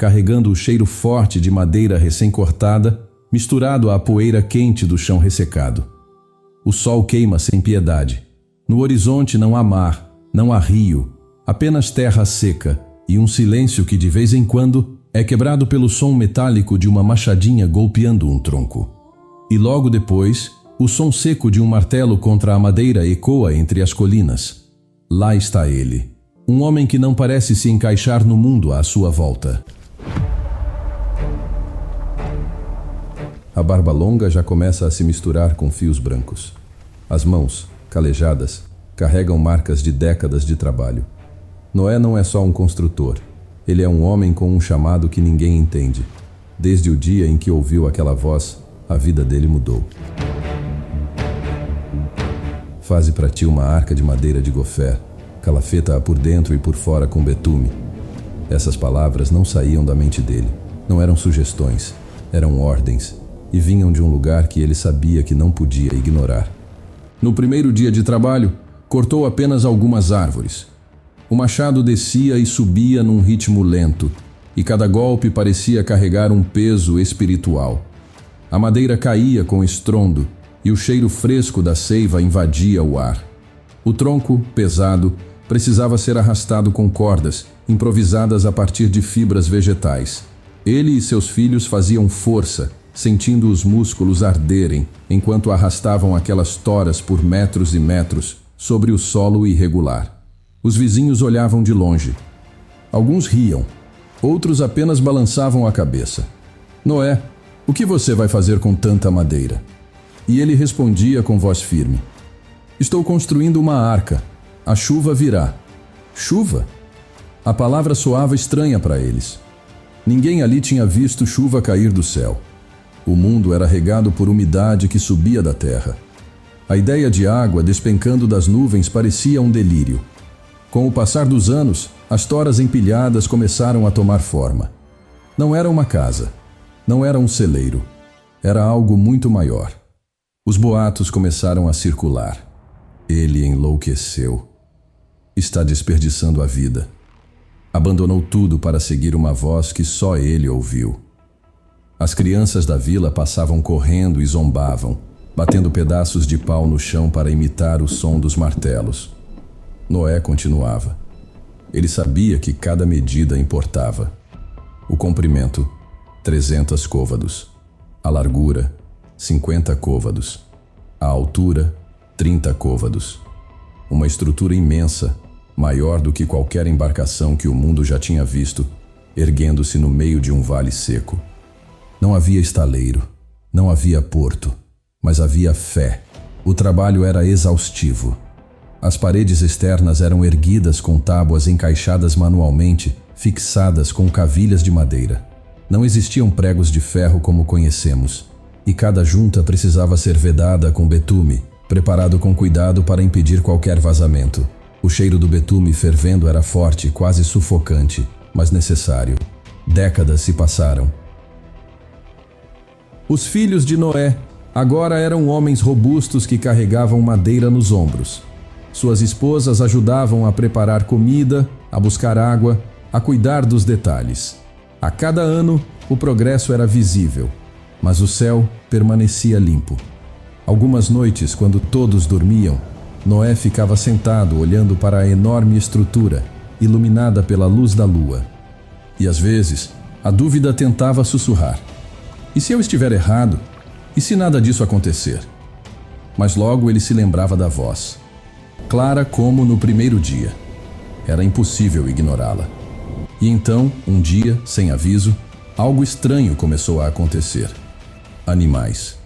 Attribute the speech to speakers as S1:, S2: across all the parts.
S1: carregando o cheiro forte de madeira recém-cortada, misturado à poeira quente do chão ressecado. O sol queima sem piedade. No horizonte não há mar, não há rio, apenas terra seca e um silêncio que de vez em quando é quebrado pelo som metálico de uma machadinha golpeando um tronco. E logo depois, o som seco de um martelo contra a madeira ecoa entre as colinas. Lá está ele, um homem que não parece se encaixar no mundo à sua volta. A barba longa já começa a se misturar com fios brancos. As mãos, calejadas, carregam marcas de décadas de trabalho. Noé não é só um construtor. Ele é um homem com um chamado que ninguém entende. Desde o dia em que ouviu aquela voz, a vida dele mudou. Faze para ti uma arca de madeira de gofé, calafeta-a por dentro e por fora com betume. Essas palavras não saíam da mente dele. Não eram sugestões, eram ordens, e vinham de um lugar que ele sabia que não podia ignorar. No primeiro dia de trabalho, cortou apenas algumas árvores. O machado descia e subia num ritmo lento, e cada golpe parecia carregar um peso espiritual. A madeira caía com estrondo, e o cheiro fresco da seiva invadia o ar. O tronco, pesado, precisava ser arrastado com cordas, improvisadas a partir de fibras vegetais. Ele e seus filhos faziam força, sentindo os músculos arderem, enquanto arrastavam aquelas toras por metros e metros sobre o solo irregular. Os vizinhos olhavam de longe. Alguns riam, outros apenas balançavam a cabeça. Noé, o que você vai fazer com tanta madeira? E ele respondia com voz firme: estou construindo uma arca. A chuva virá. Chuva? A palavra soava estranha para eles. Ninguém ali tinha visto chuva cair do céu. O mundo era regado por umidade que subia da terra. A ideia de água despencando das nuvens parecia um delírio. Com o passar dos anos, as toras empilhadas começaram a tomar forma. Não era uma casa, não era um celeiro, era algo muito maior. Os boatos começaram a circular. Ele enlouqueceu. Está desperdiçando a vida. Abandonou tudo para seguir uma voz que só ele ouviu. As crianças da vila passavam correndo e zombavam, batendo pedaços de pau no chão para imitar o som dos martelos. Noé continuava. Ele sabia que cada medida importava. O comprimento, 300 côvados. A largura, 50 côvados. A altura, 30 côvados. Uma estrutura imensa, maior do que qualquer embarcação que o mundo já tinha visto, erguendo-se no meio de um vale seco. Não havia estaleiro, não havia porto, mas havia fé. O trabalho era exaustivo. As paredes externas eram erguidas com tábuas encaixadas manualmente, fixadas com cavilhas de madeira. Não existiam pregos de ferro como conhecemos, e cada junta precisava ser vedada com betume, preparado com cuidado para impedir qualquer vazamento. O cheiro do betume fervendo era forte, quase sufocante, mas necessário. Décadas se passaram. Os filhos de Noé agora eram homens robustos que carregavam madeira nos ombros. Suas esposas ajudavam a preparar comida, a buscar água, a cuidar dos detalhes. A cada ano, o progresso era visível, mas o céu permanecia limpo. Algumas noites, quando todos dormiam, Noé ficava sentado olhando para a enorme estrutura, iluminada pela luz da lua. E às vezes, a dúvida tentava sussurrar: e se eu estiver errado? E se nada disso acontecer? Mas logo ele se lembrava da voz, clara como no primeiro dia. Era impossível ignorá-la. E então, um dia, sem aviso, algo estranho começou a acontecer. Animais.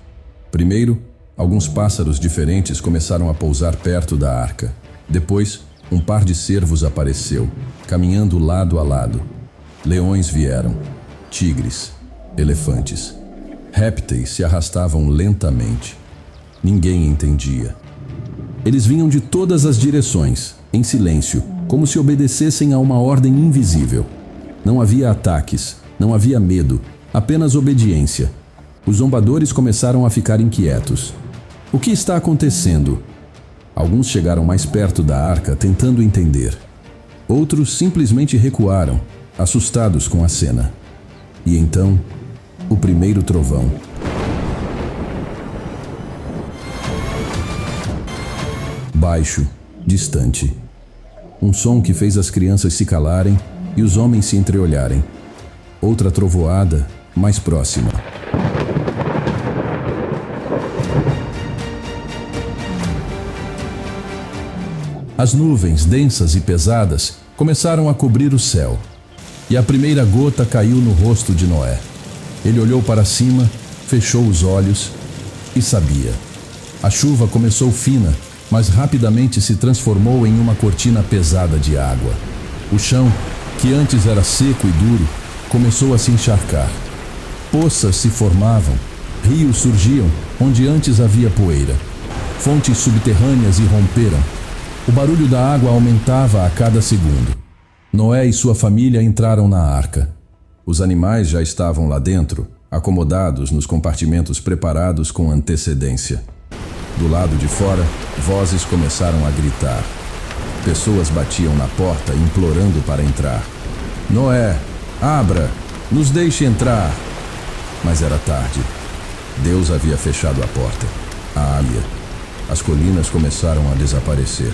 S1: Primeiro, alguns pássaros diferentes começaram a pousar perto da arca. Depois, um par de cervos apareceu, caminhando lado a lado. Leões vieram, tigres, elefantes. Répteis se arrastavam lentamente. Ninguém entendia. Eles vinham de todas as direções, em silêncio, como se obedecessem a uma ordem invisível. Não havia ataques, não havia medo, apenas obediência. Os zombadores começaram a ficar inquietos. O que está acontecendo? Alguns chegaram mais perto da arca, tentando entender. Outros simplesmente recuaram, assustados com a cena. E então, o primeiro trovão. Baixo, distante. Um som que fez as crianças se calarem e os homens se entreolharem. Outra trovoada, mais próxima. As nuvens, densas e pesadas, começaram a cobrir o céu. E a primeira gota caiu no rosto de Noé. Ele olhou para cima, fechou os olhos e sabia. A chuva começou fina, mas rapidamente se transformou em uma cortina pesada de água. O chão, que antes era seco e duro, começou a se encharcar. Poças se formavam, rios surgiam onde antes havia poeira. Fontes subterrâneas irromperam. O barulho da água aumentava a cada segundo. Noé e sua família entraram na arca. Os animais já estavam lá dentro, acomodados nos compartimentos preparados com antecedência. Do lado de fora, vozes começaram a gritar. Pessoas batiam na porta, implorando para entrar. Noé, abra, nos deixe entrar. Mas era tarde. Deus havia fechado a porta. A águia. As colinas começaram a desaparecer.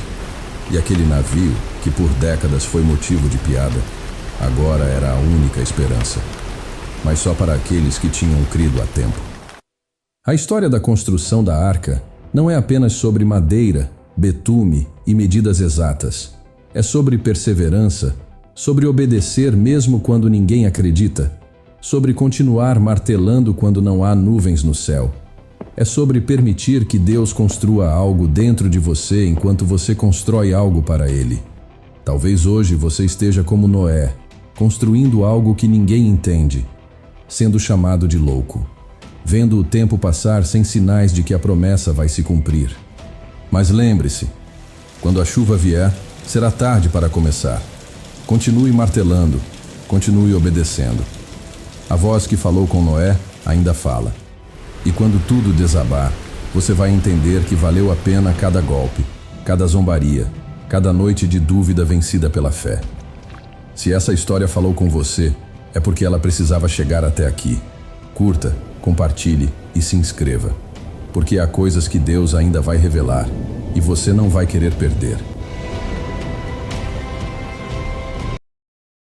S1: E aquele navio, que por décadas foi motivo de piada, agora era a única esperança. Mas só para aqueles que tinham crido a tempo. A história da construção da arca não é apenas sobre madeira, betume e medidas exatas. É sobre perseverança, sobre obedecer mesmo quando ninguém acredita, sobre continuar martelando quando não há nuvens no céu. É sobre permitir que Deus construa algo dentro de você enquanto você constrói algo para Ele. Talvez hoje você esteja como Noé, construindo algo que ninguém entende, sendo chamado de louco, vendo o tempo passar sem sinais de que a promessa vai se cumprir. Mas lembre-se, quando a chuva vier, será tarde para começar. Continue martelando, continue obedecendo. A voz que falou com Noé ainda fala. E quando tudo desabar, você vai entender que valeu a pena cada golpe, cada zombaria, cada noite de dúvida vencida pela fé. Se essa história falou com você, é porque ela precisava chegar até aqui. Curta, compartilhe e se inscreva, porque há coisas que Deus ainda vai revelar e você não vai querer perder.